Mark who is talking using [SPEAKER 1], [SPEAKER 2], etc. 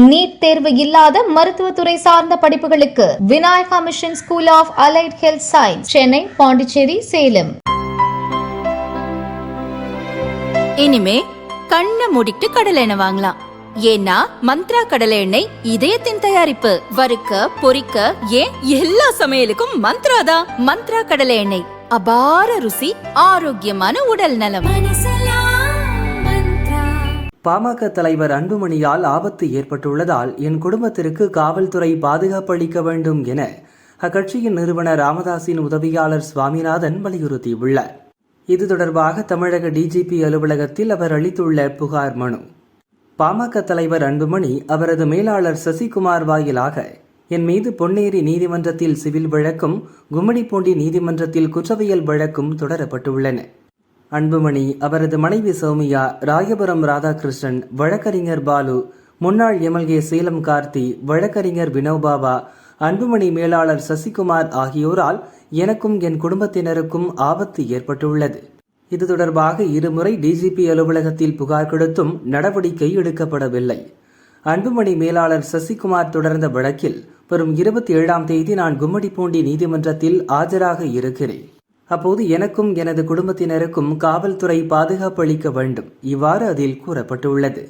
[SPEAKER 1] NEET தேர்வு இல்லாத மருத்துவத்துறை சார்ந்த படிப்புகளுக்கு Vinayaka mission school of allied health science, Chennai, Pondicherry, Salem.
[SPEAKER 2] இனிமே கண்ணை மூடிட்டு கடலை எண்ணெய் வாங்கலாம். ஏன்னா மந்த்ரா கடலை எண்ணெய் இதயத்தின் தயாரிப்பு. வறுக்க, பொரிக்க, ஏன் எல்லா சமையலுக்கும் மந்த்ரா தான். மந்த்ரா கடலை எண்ணெய், அபார ருசி, ஆரோக்கியமான உடல் நலம்.
[SPEAKER 3] பாமக தலைவர் அன்புமணியால் ஆபத்து ஏற்பட்டுள்ளதால் என் குடும்பத்திற்கு காவல்துறை பாதுகாப்பு அளிக்க வேண்டும் என அக்கட்சியின் நிறுவனர் ராமதாசின் உதவியாளர் சுவாமிநாதன் வலியுறுத்தியுள்ளார். இது தொடர்பாக தமிழக டிஜிபி அலுவலகத்தில் அவர் அளித்துள்ள புகார் மனு. பாமக தலைவர் அன்புமணி அவரது மேலாளர் சசிகுமார் வாயிலாக என் மீது பொன்னேரி நீதிமன்றத்தில் சிவில் வழக்கும், கும்மிடிப்பூண்டி நீதிமன்றத்தில் குற்றவியல் வழக்கும் தொடரப்பட்டுள்ளன. அன்புமணி, அவரது மனைவி சௌமியா, ராயபுரம் ராதாகிருஷ்ணன், வழக்கறிஞர் பாலு, முன்னாள் எம்எல்ஏ சேலம் கார்த்தி, வழக்கறிஞர் வினோபாபா, அன்புமணி மேலாளர் சசிகுமார் ஆகியோரால் எனக்கும் என் குடும்பத்தினருக்கும் ஆபத்து ஏற்பட்டுள்ளது. இது தொடர்பாக இருமுறை டிஜிபி அலுவலகத்தில் புகார் கொடுத்தும் நடவடிக்கை எடுக்கப்படவில்லை. அன்புமணி மேலாளர் சசிகுமார் தொடர்ந்த வழக்கில் வரும் 27ஆம் தேதி நான் கும்மிடிப்பூண்டி நீதிமன்றத்தில் ஆஜராக இருக்கிறேன். அப்போது எனக்கும் எனது குடும்பத்தினருக்கும் காவல்துறை பாதுகாப்பு அளிக்க வேண்டும், இவ்வாறு அதில் கூறப்பட்டுள்ளது.